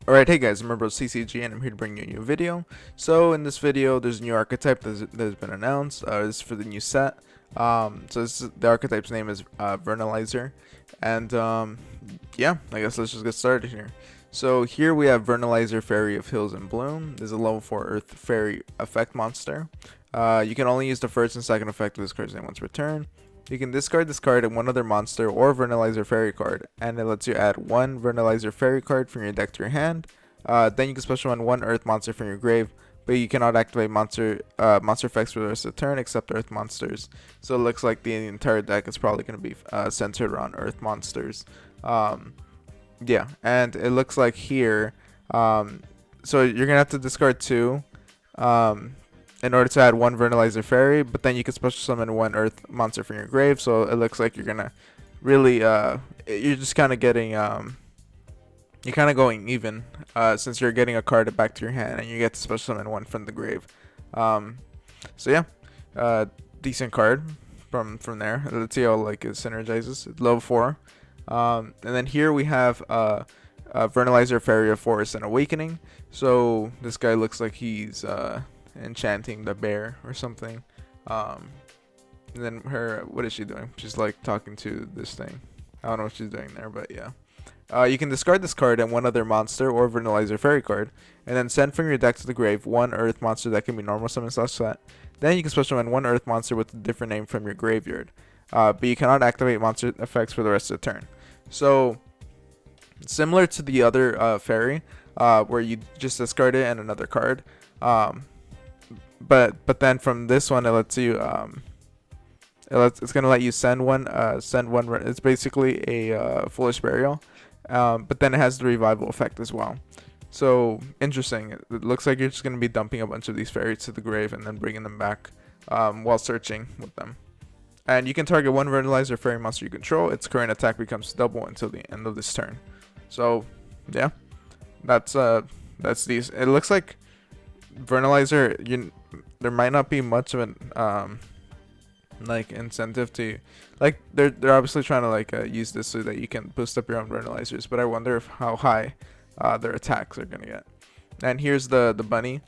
Alright, hey guys, remember CCG and I'm here to bring you a new video. So in this video, there's a new archetype that's been announced. This is for the new set. The archetype's name is Vernalizer. And yeah, I guess let's just get started here. So here we have Vernalizer Fairy of Hills in Bloom. This is a level 4 Earth Fairy effect monster. You can only use the first and second effect of this card's name once per turn. You can discard this card and one other monster or Vernalizer Fairy card, and it lets you add one Vernalizer Fairy card from your deck to your hand. Then you can special summon one Earth monster from your grave, but you cannot activate monster effects for the rest of the turn except Earth monsters. So it looks like the entire deck is probably going to be centered around Earth monsters. Yeah, and it looks like here, so you're gonna have to discard two. In order to add one Vernalizer Fairy, but then you can special summon one Earth monster from your grave, so it looks like you're gonna really, you're just kind of getting, you're kind of going even, since you're getting a card back to your hand, and you get to special summon one from the grave. So yeah, decent card from there. Let's see how like it synergizes. It's level 4. And then here we have, Vernalizer Fairy of Forest and Awakening. So this guy looks like he's, enchanting the bear or something. And then what is she doing? She's like talking to this thing. I don't know what she's doing there, but yeah. You can discard this card and one other monster or Vernalizer Fairy card, and then send from your deck to the grave one Earth monster that can be normal summon / set. Then you can special summon one Earth monster with a different name from your graveyard. But you cannot activate monster effects for the rest of the turn. So similar to the other fairy, where you just discard it and another card. But then from this one, it lets you it's gonna let you send one. It's basically a Foolish Burial, but then it has the revival effect as well. So interesting. It looks like you're just gonna be dumping a bunch of these fairies to the grave and then bringing them back while searching with them. And you can target one Vernalizer Fairy monster you control. Its current attack becomes double until the end of this turn. So yeah, that's these. It looks like Vernalizer, there might not be much of an like incentive to, like, they're obviously trying to like use this so that you can boost up your own Vernalizers, but I wonder how high their attacks are gonna get. And here's the bunny.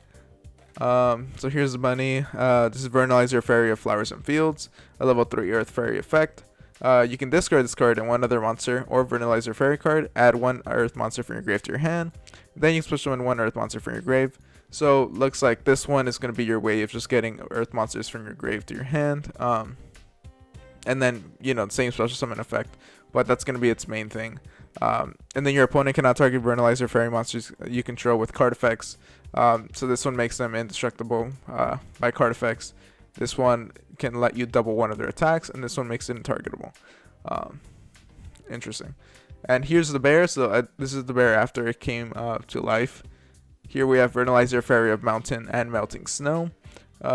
So here's the bunny. This is Vernalizer Fairy of Flowers and Fields, a level 3 Earth Fairy effect. You can discard this card and one other monster or Vernalizer Fairy card, add one Earth monster from your grave to your hand. Then you can special summon one Earth monster from your grave. So looks like this one is going to be your way of just getting Earth monsters from your grave to your hand. And then, the same special summon effect, but that's going to be its main thing. And then your opponent cannot target Vernalizer Fairy monsters you control with card effects. So this one makes them indestructible by card effects. This one can let you double one of their attacks, and this one makes it intargetable. Interesting. And here's the bear. So this is the bear after it came to life. Here we have Vernalizer Fairy of Mountain and Melting Snow.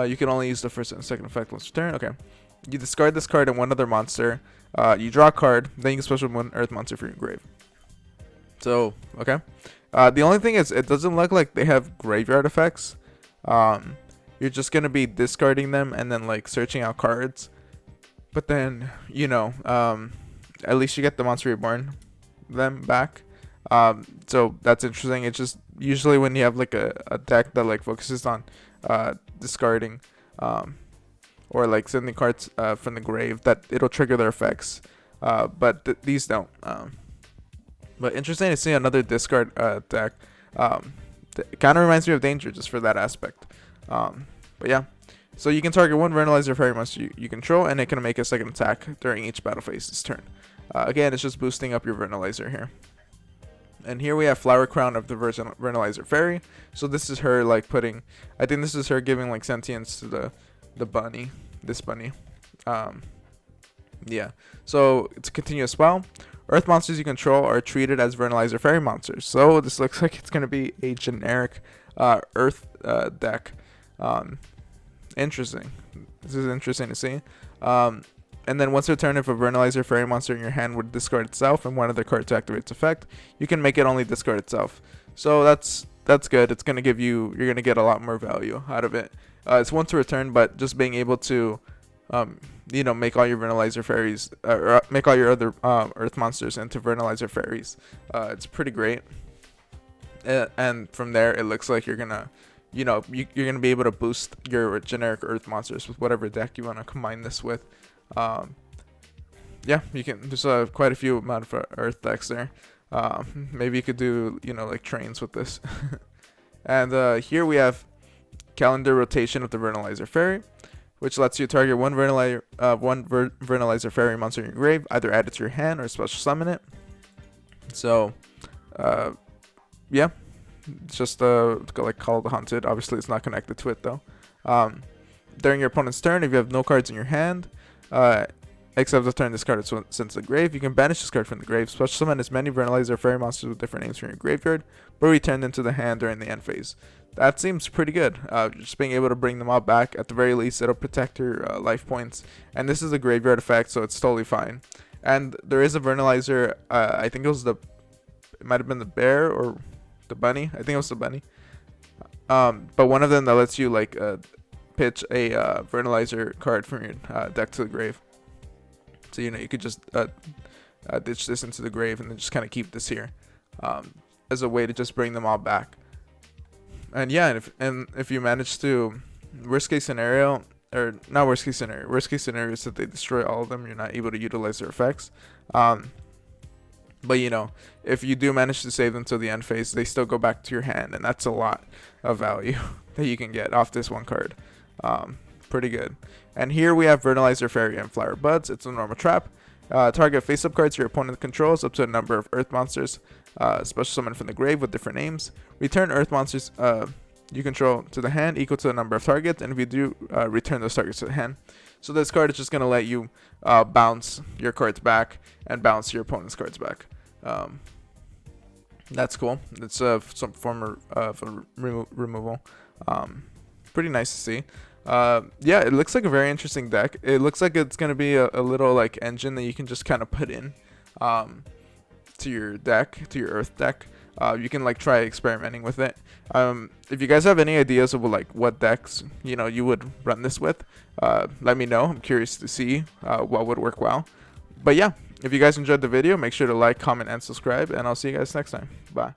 You can only use the first and second effect once per turn. Okay. You discard this card and one other monster. You draw a card. Then you can special one Earth monster from your grave. So, okay. The only thing is, it doesn't look like they have graveyard effects. You're just going to be discarding them and then like searching out cards. But then, at least you get the Monster Reborn them back. So that's interesting. It's just usually when you have like a deck that like focuses on discarding or like sending cards from the grave, that it'll trigger their effects, but these don't. But interesting to see another discard deck. It kind of reminds me of Danger just for that aspect. But yeah, so you can target one Vernalizer Fairy monster you control, and it can make a second attack during each battle phase this turn. Again, it's just boosting up your Vernalizer here. And here we have Flower Crown of the Vernalizer Fairy. So this is her like putting, I think this is her giving like sentience to the bunny, this bunny. Yeah. So it's a continuous spell. Earth monsters you control are treated as Vernalizer Fairy monsters. So this looks like it's gonna be a generic Earth deck. Interesting. This is interesting to see. And then once per turn, if a Vernalizer Fairy monster in your hand would discard itself and one other card to activate its effect, you can make it only discard itself. So that's good. It's gonna give you're gonna get a lot more value out of it. It's once per turn, but just being able to, make all your Vernalizer Fairies, or make all your other Earth monsters into Vernalizer Fairies, it's pretty great. and from there it looks like you're gonna, you're gonna be able to boost your generic Earth monsters with whatever deck you want to combine this with. Yeah, you can. There's quite a few amount of Earth decks there. Maybe you could do like trains with this. And here we have calendar rotation of the Vernalizer Fairy, which lets you target one Vernalizer Fairy monster in your grave, either add it to your hand or special summon it. So, yeah, it's just like Call the Hunted. Obviously, it's not connected to it though. During your opponent's turn, if you have no cards in your hand, except the turn discarded since the grave, you can banish this card from the grave, special summon as many Vernalizer Fairy monsters with different names from your graveyard, but return them to the hand during the end phase. That seems pretty good. Just being able to bring them all back, at the very least, it'll protect your life points. And this is a graveyard effect, so it's totally fine. And there is a Vernalizer, I think it might have been the bear or the bunny. I think it was the bunny. But one of them that lets you like pitch a Vernalizer card from your deck to the grave. So you could just ditch this into the grave and then just kind of keep this here as a way to just bring them all back. And yeah, if you manage to, worst case scenario, or not worst case scenario is that they destroy all of them. You're not able to utilize their effects. But if you do manage to save them till the end phase, they still go back to your hand, and that's a lot of value that you can get off this one card. Pretty good. And here we have Vernalizer Fairy and Flower Buds. It's a normal trap. Target face-up cards your opponent controls up to a number of Earth monsters. Special summon from the grave with different names. Return Earth monsters you control to the hand equal to the number of targets, and if you do, return those targets to the hand. So this card is just going to let you bounce your cards back and bounce your opponent's cards back. That's cool. It's some form of removal. Pretty nice to see. Yeah, it looks like a very interesting deck. It looks like it's going to be a little like engine that you can just kind of put in to your deck, to your Earth deck. You can like try experimenting with it. If you guys have any ideas of like what decks you would run this with, let me know. I'm curious to see what would work well. But yeah, if you guys enjoyed the video, make sure to like, comment, and subscribe, and I'll see you guys next time. Bye.